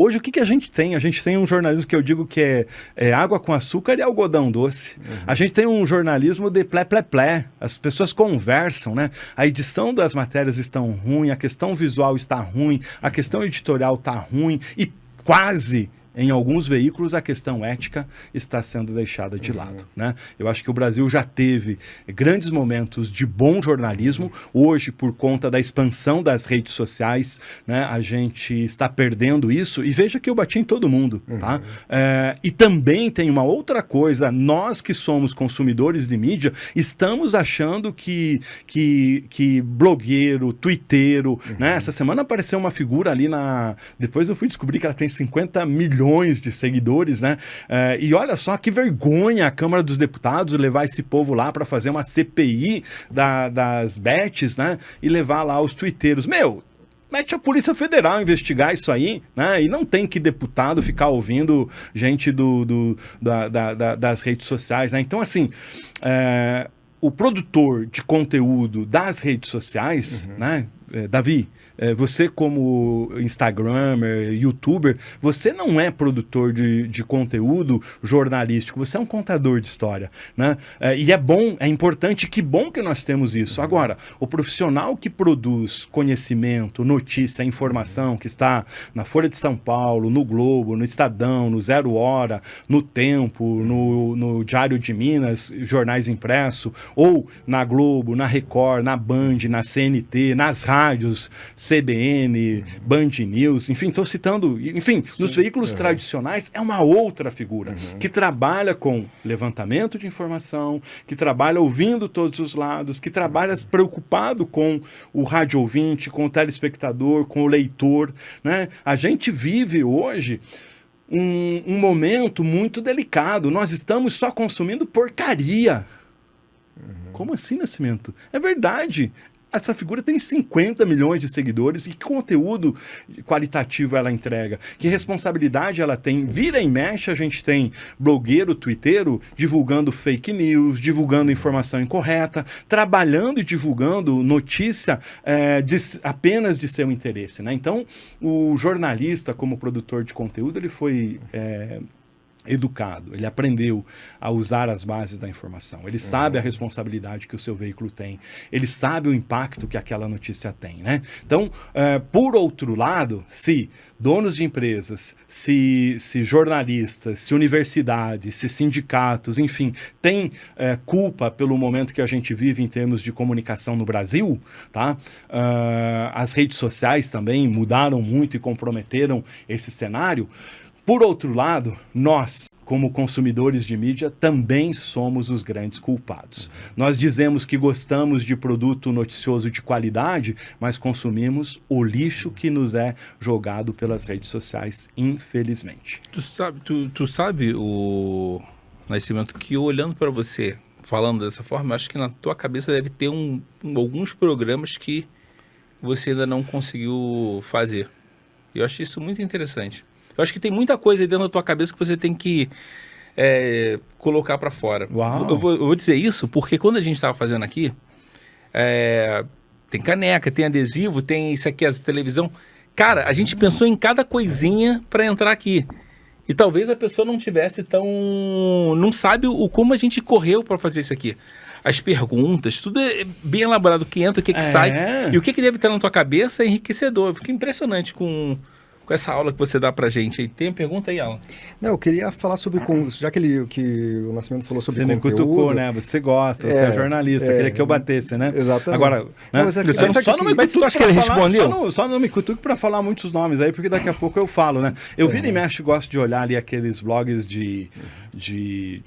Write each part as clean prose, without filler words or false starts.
Hoje, o que a gente tem? A gente tem um jornalismo que eu digo que é água com açúcar e algodão doce. A gente tem um jornalismo de plé. As pessoas conversam, né? A edição das matérias estão ruim, a questão visual está ruim, a questão editorial está ruim e quase... Em alguns veículos, a questão ética está sendo deixada de lado, né? Eu acho que o Brasil já teve grandes momentos de bom jornalismo. Hoje, por conta da expansão das redes sociais, né, a gente está perdendo isso. E veja que eu bati em todo mundo, tá? E também tem uma outra coisa. Nós que somos consumidores de mídia, estamos achando que blogueiro, twitteiro, né? Essa semana apareceu uma figura ali na... Depois eu fui descobrir que ela tem 50 milhões de seguidores, né? E olha só que vergonha a Câmara dos Deputados levar esse povo lá para fazer uma CPI das bets, né? E levar lá os twitteiros. Mete a Polícia Federal investigar isso aí, né? E não tem que deputado ficar ouvindo gente das redes sociais, né? Então, assim, o produtor de conteúdo das redes sociais, né? Davi, você como Instagrammer, YouTuber, você não é produtor de conteúdo jornalístico, você é um contador de história, né? E é bom, é importante, que bom que nós temos isso. Agora, o profissional que produz conhecimento, notícia, informação, que está na Folha de São Paulo, no Globo, no Estadão, no Zero Hora, no Tempo, no Diário de Minas, jornais impressos, ou na Globo, na Record, na Band, na CNT, nas rádios, CBN, Band News, enfim, estou citando, enfim, nos veículos tradicionais é uma outra figura que trabalha com levantamento de informação, que trabalha ouvindo todos os lados, que trabalha preocupado com o rádio ouvinte, com o telespectador, com o leitor, né? A gente vive hoje um momento muito delicado. Nós estamos só consumindo porcaria. Como assim, Nascimento? É verdade. Essa figura tem 50 milhões de seguidores e que conteúdo qualitativo ela entrega? Que responsabilidade ela tem? Vira e mexe, a gente tem blogueiro, twitteiro, divulgando fake news, divulgando informação incorreta, trabalhando e divulgando notícia apenas de seu interesse, né? Então, o jornalista, como produtor de conteúdo, ele foi... educado, ele aprendeu a usar as bases da informação, ele sabe a responsabilidade que o seu veículo tem, ele sabe o impacto que aquela notícia tem, né? Então, por outro lado, se donos de empresas, se jornalistas, se universidades, se sindicatos, enfim, têm culpa pelo momento que a gente vive em termos de comunicação no Brasil, tá? As redes sociais também mudaram muito e comprometeram esse cenário. Por outro lado, nós, como consumidores de mídia, também somos os grandes culpados. Nós dizemos que gostamos de produto noticioso de qualidade, mas consumimos o lixo que nos é jogado pelas redes sociais, infelizmente. Tu sabe, o Nascimento, que olhando para você, falando dessa forma, acho que na tua cabeça deve ter alguns programas que você ainda não conseguiu fazer. Eu acho isso muito interessante. Eu acho que tem muita coisa aí dentro da tua cabeça que você tem que colocar para fora. Eu vou dizer isso porque quando a gente estava fazendo aqui, tem caneca, tem adesivo, tem isso aqui, a televisão. Cara, a gente pensou em cada coisinha para entrar aqui. E talvez a pessoa não tivesse não sabe como a gente correu para fazer isso aqui. As perguntas, tudo é bem elaborado, o que entra, o que sai. E o que deve ter na tua cabeça é enriquecedor. Eu fico impressionante com essa aula que você dá pra gente aí. Tem pergunta aí, Alan? Não, eu queria falar sobre... Já que o Nascimento falou sobre conteúdo... Você me cutucou, né? Você gosta, você é jornalista, queria que eu batesse, né? Exatamente. Agora, né? Só não me cutuque só não me cutuque pra falar muitos nomes aí, porque daqui a pouco eu falo, né? Eu viro e mexo e gosto de olhar ali aqueles blogs de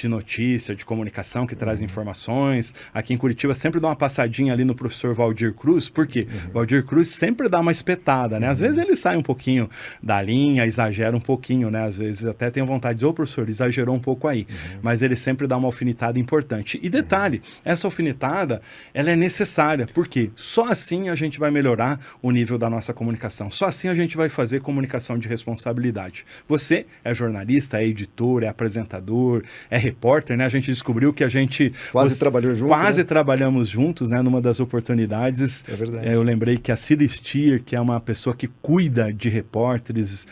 notícia, de comunicação que trazem informações. Aqui em Curitiba sempre dá uma passadinha ali no professor Valdir Cruz, porque Valdir Cruz sempre dá uma espetada, né? Às vezes ele sai um pouquinho da linha, exagera um pouquinho, né? Às vezes até tem vontade de dizer, professor, exagerou um pouco aí. Mas ele sempre dá uma alfinetada importante. E detalhe, essa alfinetada, ela é necessária, porque só assim a gente vai melhorar o nível da nossa comunicação. Só assim a gente vai fazer comunicação de responsabilidade. Você é jornalista, é editor, é apresentador, apresentador, é repórter, né? A gente descobriu que a gente... trabalhou junto, Quase né? trabalhamos juntos, né? Numa das oportunidades. É verdade. Eu lembrei que a Cida Stier, que é uma pessoa que cuida de repórteres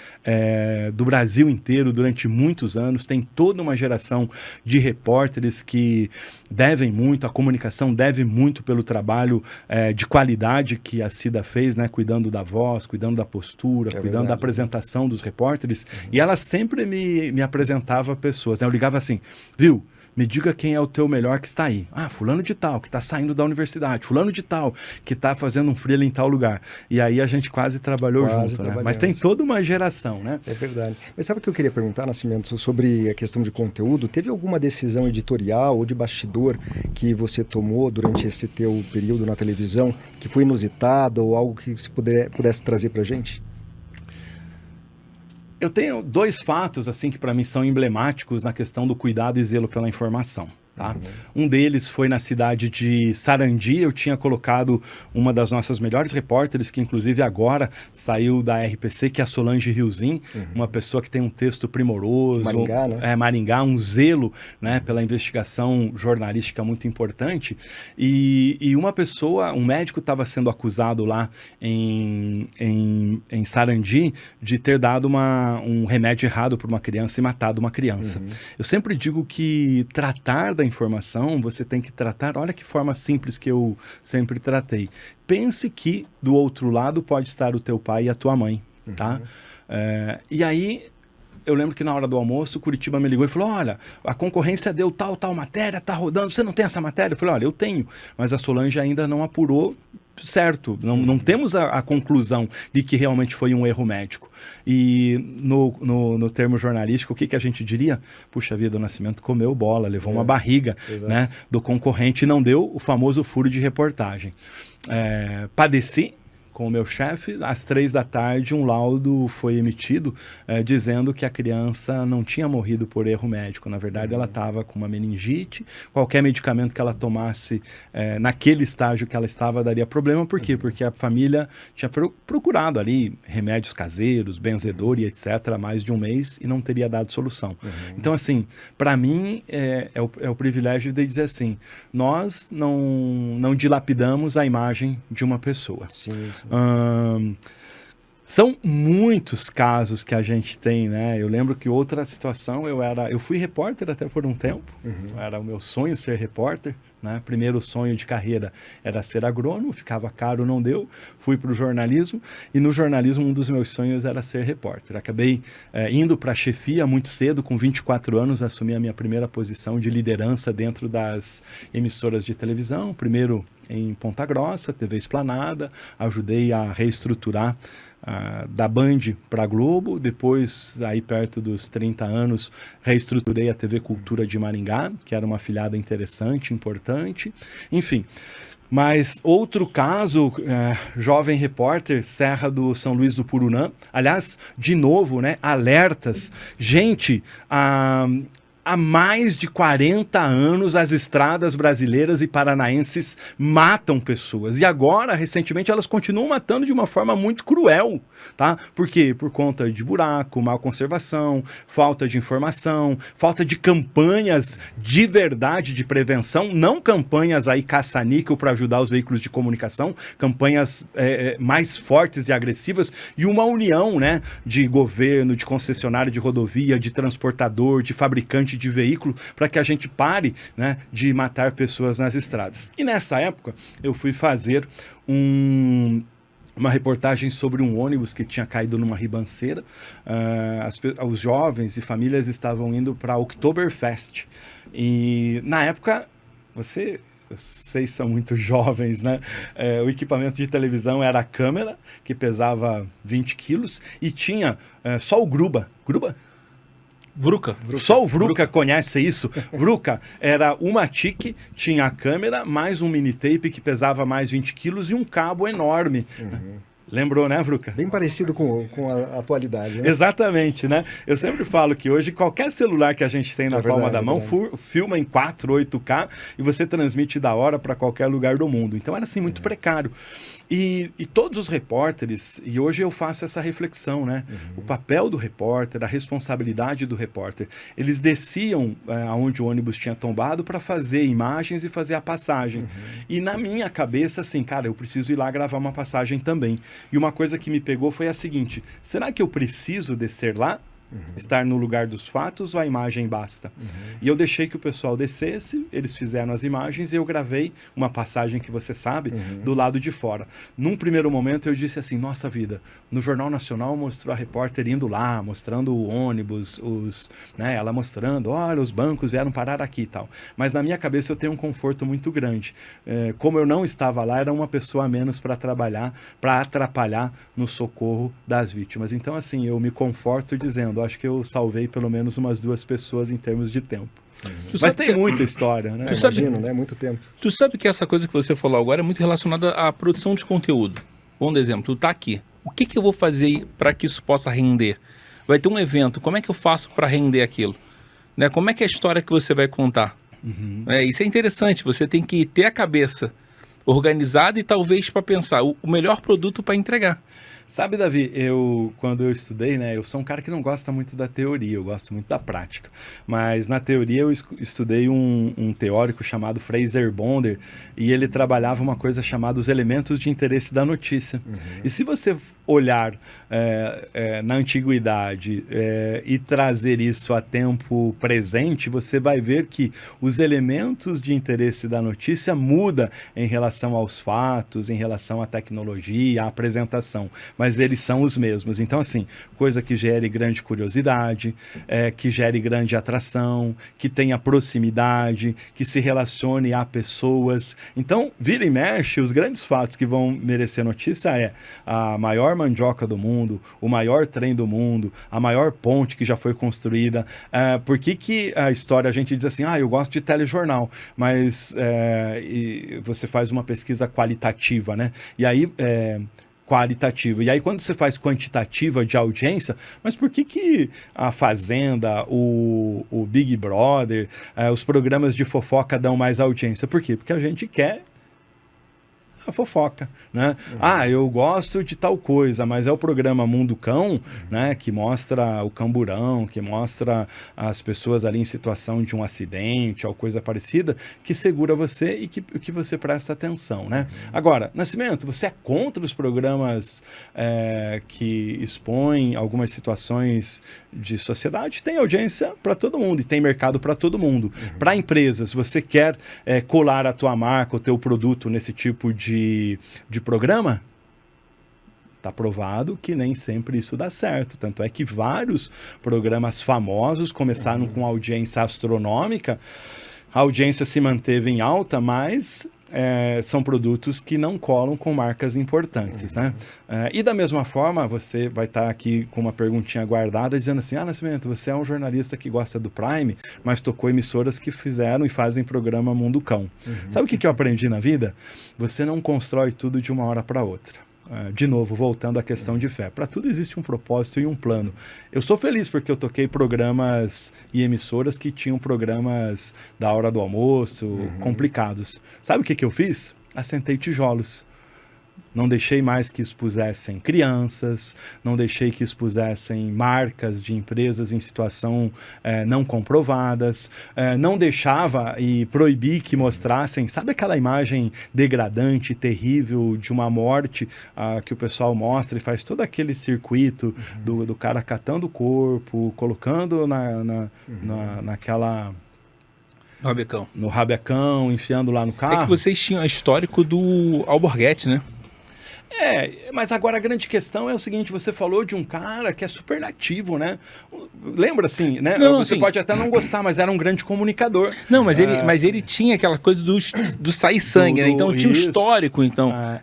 do Brasil inteiro durante muitos anos, tem toda uma geração de repórteres que devem muito, a comunicação deve muito pelo trabalho de qualidade que a Cida fez, né? Cuidando da voz, cuidando da postura, cuidando verdade, da apresentação dos repórteres. E ela sempre me apresentava pessoas, né? Eu ligava assim, viu? Me diga quem é o teu melhor que está aí. Ah, fulano de tal, que está saindo da universidade. Fulano de tal, que está fazendo um freela em tal lugar. E aí a gente quase trabalhou junto, né? Mas tem toda uma geração, né? É verdade. Mas sabe o que eu queria perguntar, Nascimento, sobre a questão de conteúdo? Teve alguma decisão editorial ou de bastidor que você tomou durante esse teu período na televisão que foi inusitada ou algo que você pudesse trazer para a gente? Eu tenho 2 fatos assim que para mim são emblemáticos na questão do cuidado e zelo pela informação. Tá? Um deles foi na cidade de Sarandi. Eu tinha colocado uma das nossas melhores repórteres, que inclusive agora saiu da RPC, que é a Solange Riozin, uma pessoa que tem um texto primoroso. Maringá, né? Maringá, um zelo, né, pela investigação jornalística muito importante. E uma pessoa, um médico estava sendo acusado lá em Sarandi de ter dado um remédio errado para uma criança e matado uma criança. Eu sempre digo que tratar da informação, você tem que tratar, olha que forma simples que eu sempre tratei. Pense que do outro lado pode estar o teu pai e a tua mãe, tá? E aí, eu lembro que na hora do almoço, o Curitiba me ligou e falou, olha, a concorrência deu tal matéria, tá rodando, você não tem essa matéria? Eu falei, olha, eu tenho, mas a Solange ainda não apurou certo, não temos a conclusão de que realmente foi um erro médico. E no termo jornalístico, o que a gente diria? Puxa vida, o Nascimento comeu bola, levou uma barriga, né, do concorrente e não deu o famoso furo de reportagem. Padeci com o meu chefe, às 15h, um laudo foi emitido dizendo que a criança não tinha morrido por erro médico. Na verdade, ela estava com uma meningite. Qualquer medicamento que ela tomasse naquele estágio que ela estava daria problema. Por quê? Porque a família tinha procurado ali remédios caseiros, benzedor e etc. há mais de um mês e não teria dado solução. Então, assim, para mim é o privilégio de dizer assim, nós não dilapidamos a imagem de uma pessoa. Sim. São muitos casos que a gente tem, né? Eu lembro que outra situação, eu fui repórter até por um tempo, era o meu sonho ser repórter, né? Primeiro sonho de carreira era ser agrônomo, ficava caro, não deu, fui para o jornalismo, e no jornalismo um dos meus sonhos era ser repórter. Acabei indo para a chefia muito cedo, com 24 anos, assumi a minha primeira posição de liderança dentro das emissoras de televisão, primeiro em Ponta Grossa, TV Esplanada, ajudei a reestruturar da Band para a Globo, depois, aí perto dos 30 anos, reestruturei a TV Cultura de Maringá, que era uma afiliada interessante, importante, enfim. Mas outro caso, jovem repórter, Serra do São Luís do Purunã, aliás, de novo, né, alertas, gente, há mais de 40 anos, as estradas brasileiras e paranaenses matam pessoas. E agora, recentemente, elas continuam matando de uma forma muito cruel, tá? Por quê? Por conta de buraco, má conservação, falta de informação, falta de campanhas de verdade, de prevenção, não campanhas aí caça-níquel para ajudar os veículos de comunicação, campanhas mais fortes e agressivas, e uma união, né, de governo, de concessionária de rodovia, de transportador, de fabricante de veículo, para que a gente pare, né, de matar pessoas nas estradas. E nessa época, eu fui fazer uma reportagem sobre um ônibus que tinha caído numa ribanceira. Os jovens e famílias estavam indo para a Oktoberfest. E na época, vocês são muito jovens, né? O equipamento de televisão era a câmera, que pesava 20 quilos, e tinha só o Gruba. Gruba? Vruca. Só o Vruca conhece isso. Vruca era uma TIC, tinha a câmera, mais um mini tape que pesava mais 20 quilos e um cabo enorme. Lembrou, né, Vruca? Bem parecido com a atualidade, né? Exatamente, né? Eu sempre falo que hoje qualquer celular que a gente tem na palma da mão filma em 4, 8K e você transmite da hora para qualquer lugar do mundo. Então era assim muito precário. E todos os repórteres, e hoje eu faço essa reflexão, né? O papel do repórter, a responsabilidade do repórter. Eles desciam aonde o ônibus tinha tombado para fazer imagens e fazer a passagem. E na minha cabeça, assim, cara, eu preciso ir lá gravar uma passagem também. E uma coisa que me pegou foi a seguinte: será que eu preciso descer lá? Estar no lugar dos fatos ou a imagem basta? E eu deixei que o pessoal descesse, eles fizeram as imagens e eu gravei uma passagem que você sabe, do lado de fora. Num primeiro momento eu disse assim, nossa vida, no Jornal Nacional mostrou a repórter indo lá, mostrando o ônibus, né, ela mostrando, olha, os bancos vieram parar aqui e tal. Mas na minha cabeça eu tenho um conforto muito grande. Como eu não estava lá, era uma pessoa a menos para trabalhar, para atrapalhar no socorro das vítimas. Então assim, eu me conforto dizendo, acho que eu salvei pelo menos umas 2 pessoas em termos de tempo. Mas tem muita história, né? Imagino, né? Muito tempo. Tu sabe que essa coisa que você falou agora é muito relacionada à produção de conteúdo. Bom exemplo, tu tá aqui. O que eu vou fazer para que isso possa render? Vai ter um evento, como é que eu faço para render aquilo? Né? Como é que é a história que você vai contar? Isso é interessante, você tem que ter a cabeça organizada e talvez para pensar o melhor produto para entregar. Sabe, Davi, quando eu estudei, né, eu sou um cara que não gosta muito da teoria, eu gosto muito da prática. Mas na teoria eu estudei um teórico chamado Fraser Bonder e ele trabalhava uma coisa chamada os elementos de interesse da notícia. E se você olhar na antiguidade e trazer isso a tempo presente, você vai ver que os elementos de interesse da notícia mudam em relação aos fatos, em relação à tecnologia, à apresentação. Mas eles são os mesmos. Então, assim, coisa que gere grande curiosidade, que gere grande atração, que tenha proximidade, que se relacione a pessoas. Então, vira e mexe, os grandes fatos que vão merecer notícia é a maior mandioca do mundo, o maior trem do mundo, a maior ponte que já foi construída. Por que a história, a gente diz assim, eu gosto de telejornal, mas você faz uma pesquisa qualitativa, né? E aí... qualitativa. E aí, quando você faz quantitativa de audiência, mas por que a Fazenda, o Big Brother, os programas de fofoca dão mais audiência? Por quê? Porque a gente quer a fofoca, né? Eu gosto de tal coisa, mas é o programa Mundo Cão, né, que mostra o camburão, que mostra as pessoas ali em situação de um acidente ou coisa parecida, que segura você e que você presta atenção, né? Agora, Nascimento, você é contra os programas que expõem algumas situações de sociedade? Tem audiência para todo mundo e tem mercado para todo mundo. Para empresas, você quer colar a tua marca, o teu produto nesse tipo de programa? Está provado que nem sempre isso dá certo. Tanto é que vários programas famosos começaram com audiência astronômica, a audiência se manteve em alta, mas são produtos que não colam com marcas importantes, né? E da mesma forma, você vai estar aqui com uma perguntinha guardada, dizendo assim, Nascimento, você é um jornalista que gosta do Prime, mas tocou emissoras que fizeram e fazem programa Mundo Cão. Sabe o que eu aprendi na vida? Você não constrói tudo de uma hora para outra. De novo, voltando à questão de fé. Para tudo existe um propósito e um plano. Eu sou feliz porque eu toquei programas e emissoras que tinham programas da hora do almoço, complicados. Sabe o que eu fiz? Assentei tijolos. Não deixei mais que expusessem crianças, não deixei que expusessem marcas de empresas em situação não comprovadas, não deixava e proibi que mostrassem, sabe aquela imagem degradante, terrível de uma morte que o pessoal mostra e faz todo aquele circuito do cara catando o corpo, colocando naquela... no rabecão, enfiando lá no carro. É que vocês tinham histórico do Alborguete, né? Mas agora a grande questão é o seguinte, você falou de um cara que é super nativo, né? Lembra assim, né? Não, você assim, pode até não gostar, mas era um grande comunicador. Não, mas ele tinha aquela coisa do sair sangue, né? Então tinha um histórico,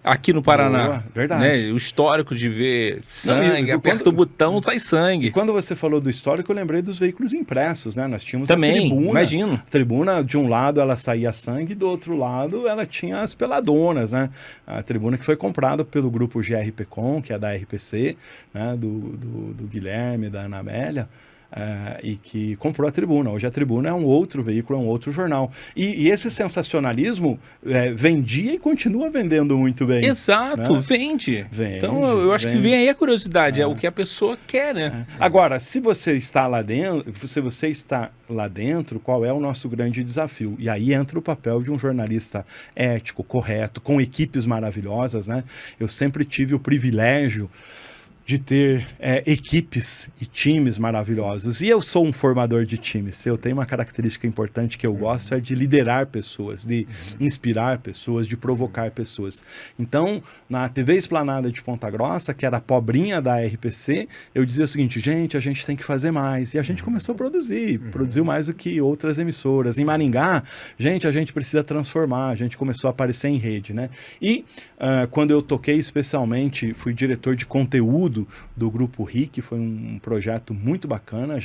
aqui no Paraná. Boa, verdade. Né? O histórico de ver sangue, aperta o botão, sai sangue. Quando você falou do histórico, eu lembrei dos veículos impressos, né? Nós tínhamos também, a tribuna. Imagino. A tribuna, de um lado ela saía sangue, do outro lado ela tinha as peladonas, né? A tribuna que foi comprada pelo grupo GRPcom, que é da RPC, né? do Guilherme, da Ana Amélia. e que comprou a Tribuna. Hoje a Tribuna é um outro veículo, é um outro jornal. E esse sensacionalismo vendia e continua vendendo muito bem. Exato, né? Vende. Vende. Então eu acho que vem aí a curiosidade, é o que a pessoa quer, né? Agora, se você está lá dentro, qual é o nosso grande desafio? E aí entra o papel de um jornalista ético, correto, com equipes maravilhosas, né? Eu sempre tive o privilégio de ter equipes e times maravilhosos. E eu sou um formador de times. Eu tenho uma característica importante que eu gosto, é de liderar pessoas, de inspirar pessoas, de provocar pessoas. Então, na TV Esplanada de Ponta Grossa, que era a pobrinha da RPC, eu dizia o seguinte, gente, a gente tem que fazer mais. E a gente começou a produzir, produziu mais do que outras emissoras. Em Maringá, gente, a gente precisa transformar, a gente começou a aparecer em rede, né? E quando eu toquei especialmente, fui diretor de conteúdo do Grupo RIC, foi um projeto muito bacana. A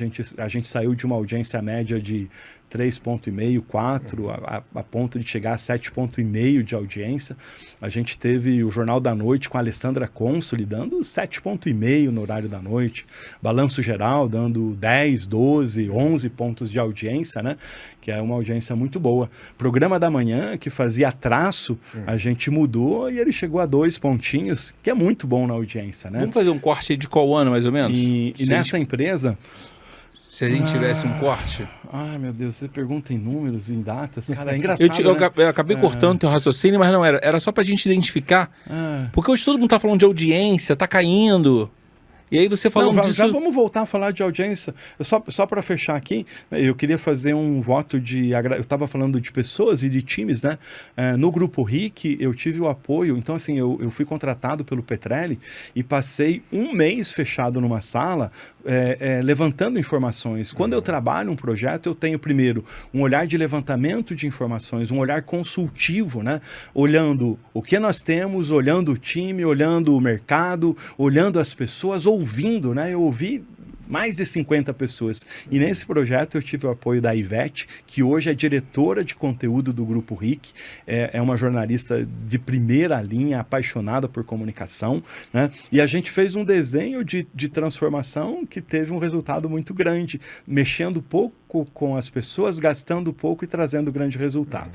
gente saiu de uma audiência média de 3,5, 4, a ponto de chegar a 7,5 de audiência. A gente teve o Jornal da Noite com a Alessandra Consoli dando 7,5 no horário da noite. Balanço Geral dando 10, 12, 11 pontos de audiência, né? Que é uma audiência muito boa. Programa da Manhã, que fazia traço, a gente mudou e ele chegou a 2 pontinhos, que é muito bom na audiência, né? Vamos fazer um corte de qual ano, mais ou menos? E nessa empresa... Se a gente tivesse um corte... Ai, meu Deus, você pergunta em números, em datas, cara, é engraçado, eu acabei cortando teu raciocínio, mas não era. Era só pra gente identificar. Porque hoje todo mundo tá falando de audiência, tá caindo. E aí você falando disso... Já vamos voltar a falar de audiência. Só para fechar aqui, eu queria fazer um voto de... Eu estava falando de pessoas e de times, né? No Grupo RIC, eu tive o apoio. Então, assim, eu fui contratado pelo Petrelli e passei um mês fechado numa sala levantando informações. Quando eu trabalho um projeto, eu tenho primeiro um olhar de levantamento de informações, um olhar consultivo, né? Olhando o que nós temos, olhando o time, olhando o mercado, olhando as pessoas, ouvindo, né? Eu ouvi mais de 50 pessoas. E nesse projeto eu tive o apoio da Ivete, que hoje é diretora de conteúdo do Grupo RIC, é uma jornalista de primeira linha, apaixonada por comunicação, né? E a gente fez um desenho de transformação que teve um resultado muito grande, mexendo pouco com as pessoas, gastando pouco e trazendo grande resultado.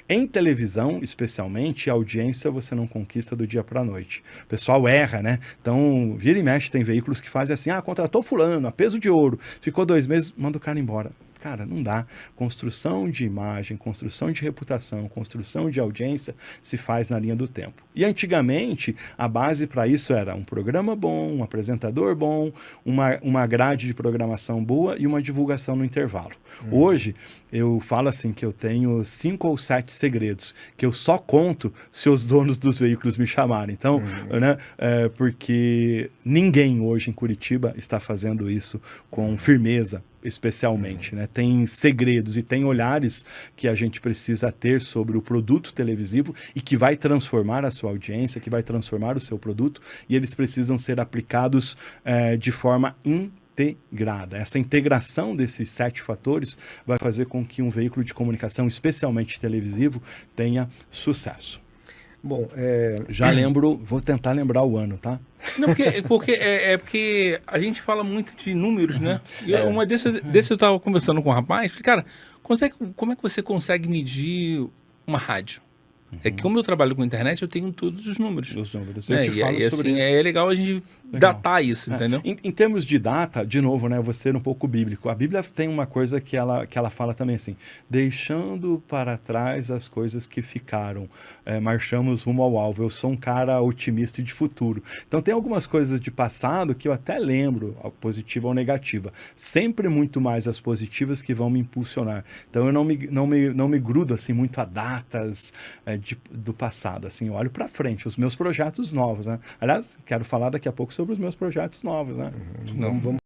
Em televisão, especialmente, a audiência você não conquista do dia para a noite. O pessoal erra, né? Então, vira e mexe, tem veículos que fazem assim, contratou fulano, a peso de ouro, ficou 2 meses, manda o cara embora. Cara, não dá. Construção de imagem, construção de reputação, construção de audiência se faz na linha do tempo. E antigamente, a base para isso era um programa bom, um apresentador bom, uma grade de programação boa e uma divulgação no intervalo. Hoje, eu falo assim que eu tenho 5 ou 7 segredos, que eu só conto se os donos dos veículos me chamarem. Então, né, porque ninguém hoje em Curitiba está fazendo isso com firmeza, especialmente, né? Tem segredos e tem olhares que a gente precisa ter sobre o produto televisivo e que vai transformar a sua audiência, que vai transformar o seu produto, e eles precisam ser aplicados de forma integrada. Essa integração desses 7 fatores vai fazer com que um veículo de comunicação, especialmente televisivo, tenha sucesso. Bom, já lembro, vou tentar lembrar o ano, tá? Não, porque a gente fala muito de números, né? E uma desse eu estava conversando com um rapaz, falei, cara, como é que você consegue medir uma rádio? É que como eu trabalho com internet, eu tenho todos os números. Os números, eu te falo sobre isso. É legal a gente datar isso, entendeu? Em termos de data, de novo, né, eu vou ser um pouco bíblico. A Bíblia tem uma coisa que ela fala também assim, deixando para trás as coisas que ficaram, marchamos rumo ao alvo. Eu sou um cara otimista e de futuro. Então tem algumas coisas de passado que eu até lembro, positiva ou negativa. Sempre muito mais as positivas que vão me impulsionar. Então eu não me grudo assim muito a datas do passado, assim, eu olho para frente, os meus projetos novos, né? Aliás, quero falar daqui a pouco sobre os meus projetos novos, né? Vamos